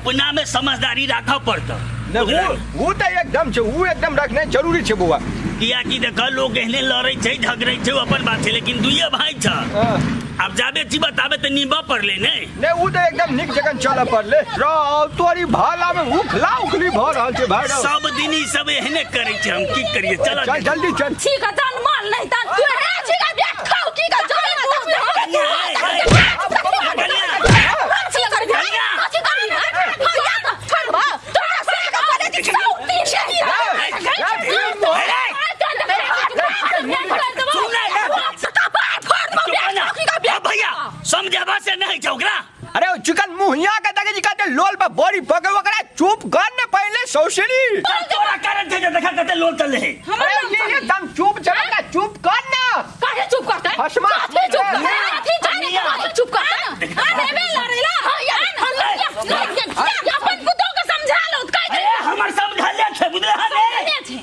अपना में समझदारी रखा पड़ता वो तो एकदम छे, वो एकदम रखने जरूरी छे बउआ। किया कि देख लोग एहने लड़े छे झगड़े छे अपन बात है, लेकिन दुइये भाई छ। अब जाबे छी बताबे त निबा पड़ले ने वो तो एकदम निक जगह चल पड़ले रो तोरी भाला में उखला उखली भ रहल छे भाई। सब दिन ई सब एहने करे छे, हम की करिए। चल चल जल्दी चल। ठीक है जान मान नहीं ता तू है ठीक है बैठ खाओ की का जान समझावा से नहीं चौकरा। अरे चिकन मुहिया का तके जी कहते लोल पर बॉडी पके वकरा चुप कर ने पहले सौसरी तोरा कारण थे देखा कहते लोल चले है। अरे ये एकदम चुप चला चुप कर ना। काहे चुप करता है? हसमा चुप कर चुप कर अरे बे लड़ेला अपन पुतो को समझा लो काहे हमर समझा ले छे बुझला ने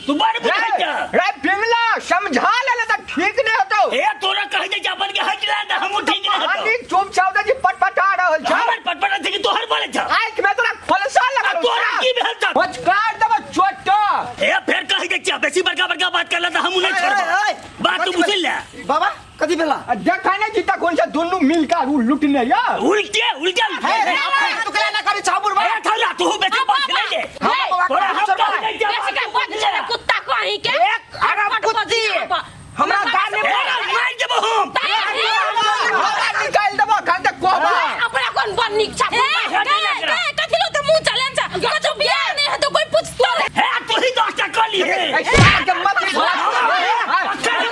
तू बड़ बुझाई जा रे पिंगला समझा ले त ठीक ने होतो। ए तोरा कह दे अपन के हटला त हम ठीक ने होतो। हां चुप चावदा जी पटपटा रहल छ। हमर पटपटा थे कि तोहर बोले छ। आइक में तोरा फलसा लगा तोरा की भेल छ बच काट दब चोट। ए फिर कह दे छ बेसी बड़का बड़का बात करला त हम नहीं छोड़ब। बात तू बुझ ले बाबा कथी भेला देखा ने जीता कौन सा दोनों मिलकर लूटने या उल्टे उल्टे तू कला ना करे छाबुर भाई। ए थला तू बेसी बात ले ले तोरा हम कह दे छ कुत्ता कहीं के एक आगा कुत्ती हमरा गाल में मार देबो हम निकाल दबा खाते कोबा अपना कौन बन्नी छाप कथी लो तो मुंह चले जा जो बियाह नहीं है तो कोई पूछतो है तू ही दोस्त कर ली है ऐसा के मत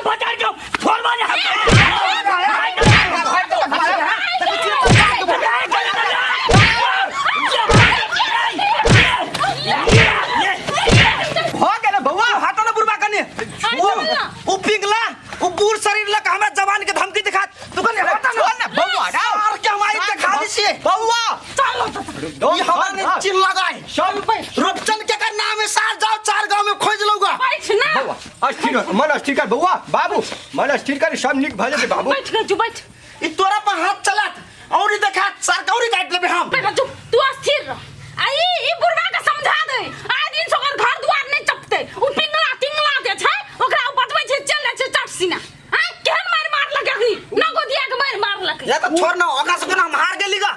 बता दो फॉर्मा ने वो पिघला वो बूढ़ शरीर लग हमरा जवान के धमकी दिखा तू कने हटा ना बउआ और क्या हमारी दिखा दिसी बउआ चलो ये हमारे चिल लगाए सब रूपचंद के का नाम है सार जाओ चार गांव में खोज लूंगा बैठ ना बउआ अस्थिर मन अस्थिर कर बउआ बाबू मन अस्थिर कर सब निक भले दे बाबू बैठ ना चुप बैठ ई तोरा पर हाथ चलात और देखा सर कौरी काट लेबे हम बैठ चुप तू अस्थिर रह आई ई बुढ़वा का समझा दे आ दिन सकर घर द्वार नहीं चपते उ पिंगला टिंगला दे छै ओकरा बटबै छै चल छै चटसिना हां केहन मार लगनी न गोदिया के मार लक या तो छोड़ ना ओकरा से हम हार गेली गा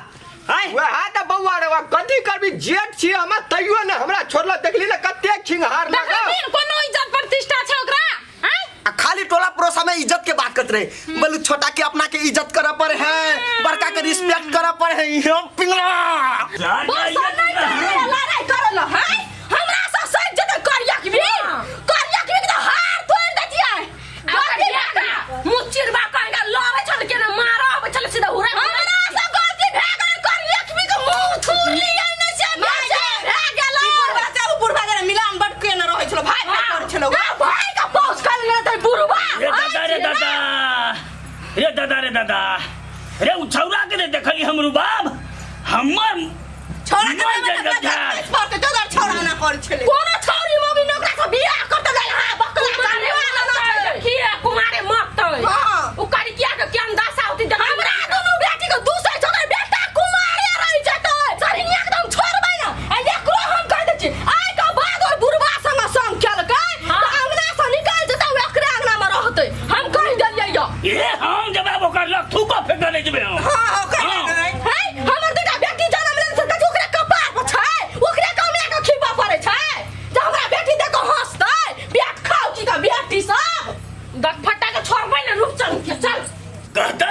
हाय वे हाथ बउआ रे कथी करबी जेठ छी हम तइयो ने हमरा छोड़ला देखली ना कते छिंहार लगा कोनो इज्जत प्रतिष्ठा छै ओकरा हां खाली टोला पड़ोसा में इज्जत के बात करत रहे बोले छोटा के अपना के इज्जत करे पर है बड़का के रिस्पेक्ट करे पर है हम पिंगला बस नहीं लड़ाई करल है हमरा से सच जद करिया के तो हार तोड़ देतिया गलती का मुचिरबा कहेगा लड़े चल के ना मारो अब चल सीधा उड़ा हमरा से गलती भे गए करिया के तो मुंह थूर लिया नहीं से भे गेल बुढ़वा से बुढ़वा के मिलान बट के न रहै छलो भाई कर छलो भाई का पौस कर ले त बुढ़वा रे दादा रे दादा रे दादा रे उ छौरा के देखली हमरु बाप हमर छोरा के तो छोरा ना कर छले कोनो छौरी मोगी नोकरा से बियाह करते जाय हां बकला करने वाला ना छै किया कुमारे मरतै हां उ करी किया के केन दशा होती हमरा दोनों बेटी के दूसरे छोरा बेटा कुमारे रहि जतै सरिया एकदम छोड़बै ना आ एकरो हम कह दै छी आइ के बाद ओइ बुढ़वा संग संग खेलकै त अंगना से निकल जतै ओकरे अंगना में रहतै हम कह देलियै यो ए हम जवाब ओकर लख थूका फेंक दे जेबे हम हां ओकर है हमर बेटा बेटी जन्म ले से ओकरा कपार पर छै ओकरा कमला के खिबा पड़े छै त हमरा बेटी देखो हंसतै बेट खाउ की का बेटी सब गटफटा के छोड़बै ना रूपचंद के चल कहता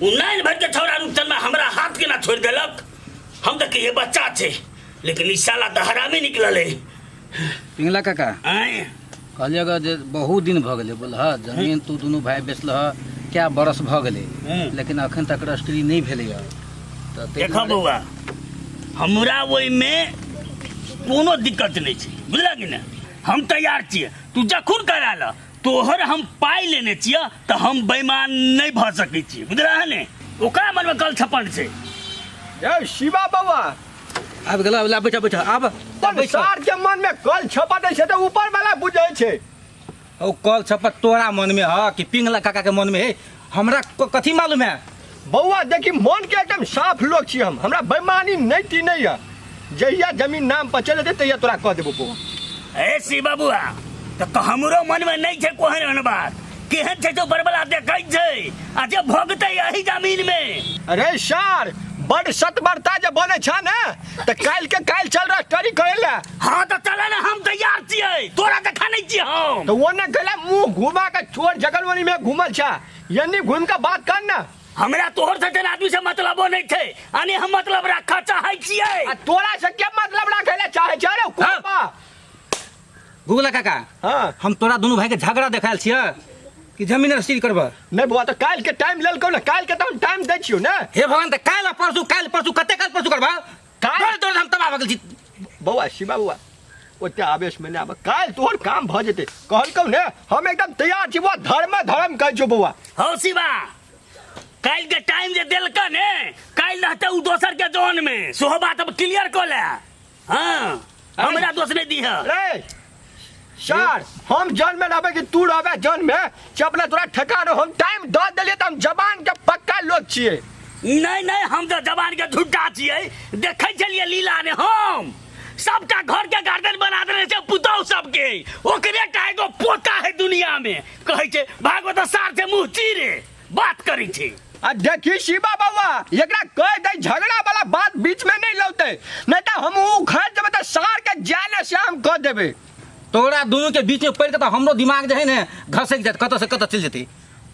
उन्नाइन भर के छौरा रूपचंद में हमरा हाथ के ना छोड़ देलक हम देख ये बच्चा छे लेकिन ई साला दहरा में निकलले पिंगला काका आए कहलिए अगर जे बहुत दिन भ गेले बोल ह जमीन तू दोनों भाई बेचल ह क्या बरस भ गेले लेकिन अखन तक रजिस्ट्री नहीं भेले ह त देखा बउआ हमरा ओइ में कोनो दिक्कत नहीं छै बुझला कि ना हम तैयार छियै तू जखुन करा ल तोहर हम पाई लेने छियै त हम बेईमान नहीं भ सकै छी बुझला ने ओकरा मन में कल छपन छै ए शिवा बउआ आब गेला ला बैठा बैठा आब संसार के मन में कल छपट छै त ऊपर वाला बुझै छै ओ कल छपत तोरा मन में ह कि पिंगला काका के मन में है हमरा कथी मालूम है बउआ देखी मन के एकदम साफ लोग छी हम हमरा बेईमानी नहीं ती नहीं है जहिया जमीन नाम पर चले तहिया तोरा कह देबो बउआ। ए शिवा बुआ तो हमरो मन में नहीं छे कोहन बात केहन छे जो बरबला देखै छै आ जे भोगतै यही जमीन में। अरे सर बड़ सतबरता जे बने छ ना त काल के काल चल रहा स्टडी करे ला। हाँ तो चले ना हम तैयार छियै तोरा देखा नहीं छियै हम तो वो ने गला मुंह घुमा के चोर जगलवनी में घुमल छ यानी घूम के बात कर ना। हमरा तोहर से आदमी से मतलबो नहीं थे अने हम मतलब रखा चाहै छियै। आ तोरा से क्या मतलब रखे ला चाहे छ रे कोपा। गुगला काका हां हम तोरा दोनों भाई के झगड़ा देखाल छियै कि जमीन रसीद करबा। नहीं बुआ तो काल के टाइम लेल को ना काल के तो हम टाइम दै छियो ना। हे भगवान त काल परसू कते काल परसू करबा काल तोर हम तबाह भगल छी। बउआ शिवा बुआ ओते आवेश में ना अब काल तोहर काम भ जेते कहल कौ ने हम एकदम तैयार छी। वो धर्म कह जो बउआ। हो शिवा काल के टाइम जे देलका ने काल रहते उ दोसर के जोन में सोह बात अब क्लियर कर ले। हां हमरा दोस्त ने दी है रे सर हम जन में रहबे कि तू रहबे जन में चपला तोरा ठका रहो हम टाइम द देलिए त हम जबान के पक्का लोग छिए। नहीं हम तो जबान के झूठा छियै देखै छलिए लीला ने हम सबटा घर के गार्डन बना देने छै पुतौ सबके ओकरे का एगो पोता है दुनिया में कहै छै भागवत सार से मुंह चीरे बात करै छै। आ देखी शिवा बाबा एकरा कह दे झगड़ा वाला बात बीच में नहीं लौते नहीं तो हम ऊ घर जब त सार के जाने से हम कह देबे। तोरा दोनों के बीच में पड़ के तो हमरो दिमाग जे है ने घसक जात कत से कत चल जेते।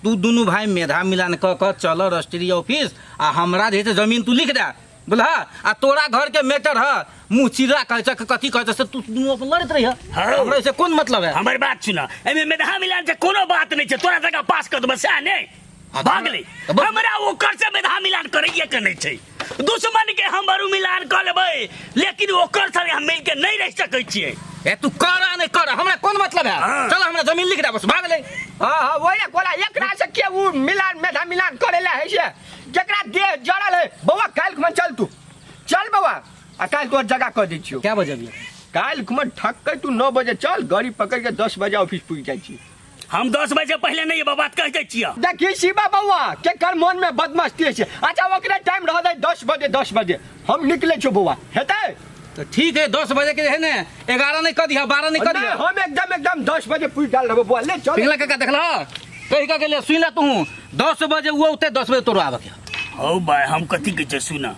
तू दोनों भाई मेधा मिलान क चल रजिस्ट्री ऑफिस आ हमरा जे है जमीन तू लिख दे बोला आ तोरा घर के मैटर है मुंह चिरा कह कथी कह से तू दोनों अपन लड़त रही है हमरा से कौन मतलब है। हमर बात सुना एमे मेधा मिलान से कोनो बात नहीं छै तोरा जगह पास कर दबे से नहीं भाग ले हमरा ओकर से मेधा मिलान करैए के नहीं छै दुश्मन के हम बरू मिलान कर लेबै लेकिन ओकर से हम मिल के नहीं रह सकै छियै। ए तू करा नहीं कर हमरा कौन मतलब है। चल हमरा जमीन लिख दे बस भाग ले। हां वही कोला एकरा से के ऊ मिलान मेधा मिलान करेला है से जकरा देह जड़ल है बउआ काल में चल तू चल बउआ आ काल तोर जगह कर दै छियो। क्या बजे भी काल में ठक्कै तू 9 बजे चल गाड़ी पकड़ के 10 बजे ऑफिस पहुंच जाई छी। हम 10 बजे पहले नहीं ये बात कह दै छियै। देखी शिवा बउआ के कर मन में बदमस्ती है। अच्छा ओकरे टाइम रह दे 10 बजे हम निकले छो बउआ हेतै तो ठीक है 10 बजे के है ना 11 नहीं कर दिया 12 नहीं कर दिया हम एकदम 10 बजे पूछ डाल रहो बुआ ले चल। पिघला काका देखला कही का के लिए सुन ले तू 10 बजे वो उते 10 बजे तोरा आवे के हो भाई हम कथी के छै सुना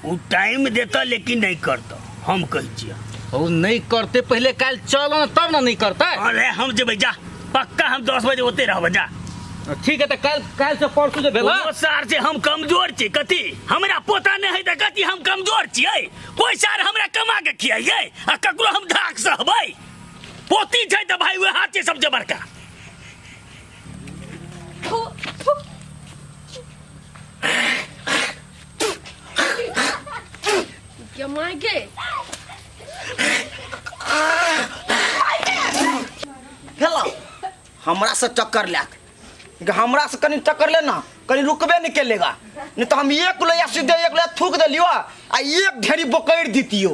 उ टाइम देता लेकिन नहीं करता हम कह छियै। और नहीं करते पहले काल चल ना तब ना नहीं करता। अरे हम जेबै जा पक्का हम 10 बजे होते रहब जा। ठीक है तो काल से परसू जे भेला ओ सार से हम कमजोर छी कथी हमरा पोता नहीं है त कथी हम कमजोर छियै कोई सार हमरा कमा के खियाइए आ ककरो हम धाक सहबै पोती छै त भाई वह हाथ सबसे बड़का। क्या मायके हेलो हमरा से टक्कर लाक हमरा से कनी टक्कर लेना कनी रुकबे नहीं केलेगा नहीं तो हम एक लोया सीधे एक लोया थूक दिलियो आ एक ढेरी बकैर दीतियो।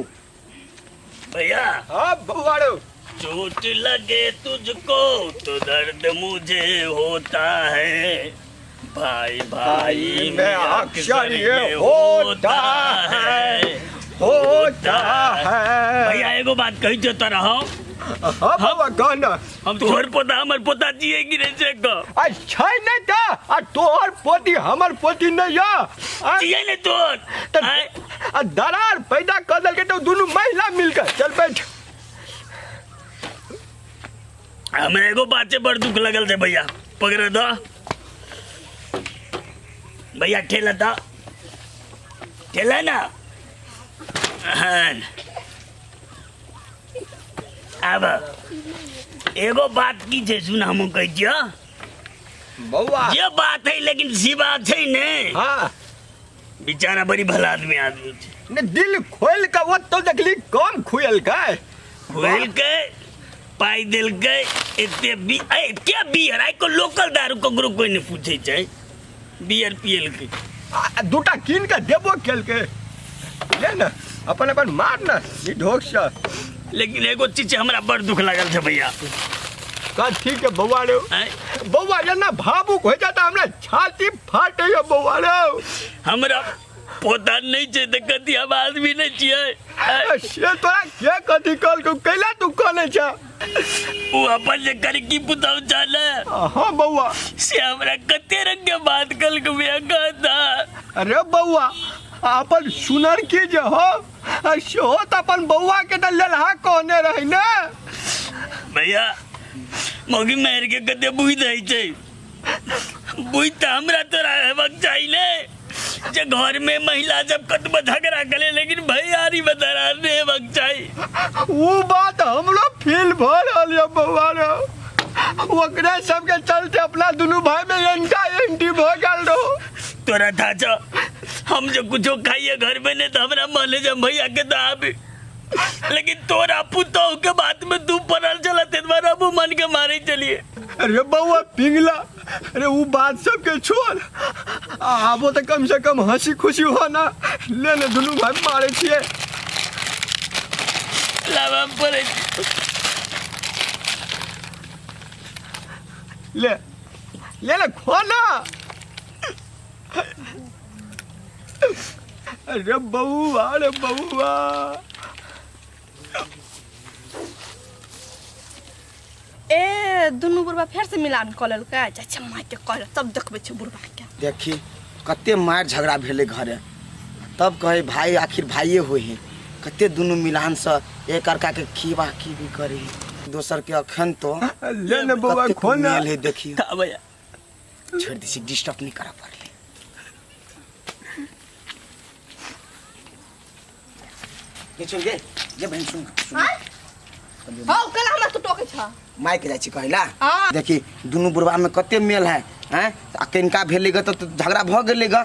भैया हां बउआ रो चोट लगे तुझको तो दर्द मुझे होता है भाई भाई में अक्सर ये होता है भैया एगो बात कही तो रहो हां बउआ कहना हम तोहर पोता हमर पोता जिए कि नहीं से को अच्छा नहीं था आ तोहर पोती हमर पोती नहीं या जिए ने तोर आ दरार पैदा कर दल के तो दोनों महिला मिलकर चल बैठ। हमरा एगो बात से बड़ दुख लगल छै भैया पकड़ दो भैया ठेला था ठेला ना हाँ अब एगो बात की छै सुन हम कह छियै बउआ ये बात है लेकिन सी बात है ने हां बेचारा बड़ी भला आदमी छै ने दिल खोल के वो तो देखली कम खुयल के खोल के पाई दिल के एते बी ए क्या बियर आई को लोकल दारू को ग्रुप कोई नहीं पूछे छै बियर पियल के दूटा कीन के देबो केल के ले ना अपन मार ना ई ढोक से। लेकिन एगो चीज हमरा बड़ दुख लागल छै भैया का ठीक है बउआ रे बउआ ये ना भावुक हो जाता हमरा छाती फाटे है बउआ रे हमरा पोता नहीं छे त कथी हम आदमी नहीं छियै से तोरा के कथी कल को कैला तू कने छ वो अपन जे कर की पुताऊ चाले हाँ बउआ से हमरा कते रंग के बात कल के बिया कहता अरे बउआ अपन सुनर की जे हो सेहो त अपन बउआ के त लेलहा कहने रही ने भैया मौगी मेहर के कते बुझ दई छै बुझ त हमरा तोरा हेबाक चाहिए जे घर में महिला जब कतबा झगड़ा करे लेकिन भैयारी में दरार नहीं हेबाक चाहिए वो बात हमरो फील भ रहल है बउआ रे ओकरे सबके चलते अपना दुनू भाई में एंटा एंटी भ गेल रहो तोरा था छ हम जो कुछो खाइए घर में नहीं तो हमरा माने जब भैया के दाबी लेकिन तोरा पुतौ के बात में तू पड़ल चला तेरा मुंह मन के मारे चलिए अरे बउआ पिंगला अरे वो बात सब के छोड़ आबो तो कम से कम हंसी खुशी हो ना ले ले दुनू भाई मारे छिए लावा पड़े ले ले ले खोना अरे बउआ ए दुनू बुढ़वा फेर से मिलान कऽ लेलकै अच्छा माय के कहल तब देखबै छै बुढ़वा के देखी कते मार झगड़ा भेले घरे तब कहे भाई आखिर भाइये होई है कते दुनू मिलान से एक अर्का के खीवा की भी करे दोसर के अखन तो ले ले बउआ खोना ले देखी का भैया छोड़ दी डिस्टर्ब नहीं करा पड़ले के चल जे बहन सुन हां कला हमरा तू टोके छ माय के जाय छी कहला हाँ। देखी दुनू बुढ़वा में कते मेल है हैं आ किनका भेले ग तो झगड़ा भ गेले ग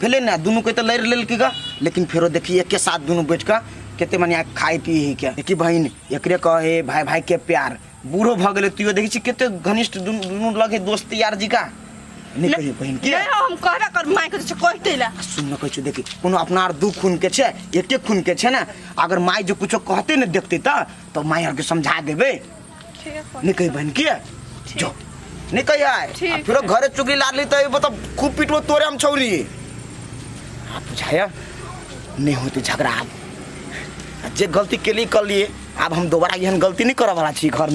भेले ना दुनू के तो लड़ लेल के ग लेकिन फेरो देखी एक के साथ दुनू बैठ के केते मने खाई पी ही के देखी बहन एकरे कहे भाई भाई के प्यार बूढ़ो भ गेले तुयो देखी छी केते घनिष्ठ दुनू लगे दोस्त यार जी का नहीं कहिए बहन के नहीं हम कहरा कर माय के कहते ला सुन न कहै देखी कोनो अपना आर दू खून के छे एके खून के छे ना अगर माय जो कुछो कहते न देखते तो माय आर के समझा देबे नहीं कही बहन के जो नहीं कही आए फिर घरे चुगली लाडली तो खूब पीटो तोरे हम छौरी आप बुझाया नहीं होते झगड़ा अब जे गलती के लिए कर लिए अब हम दोबारा यहन गलती नहीं करे वाला छी घर में।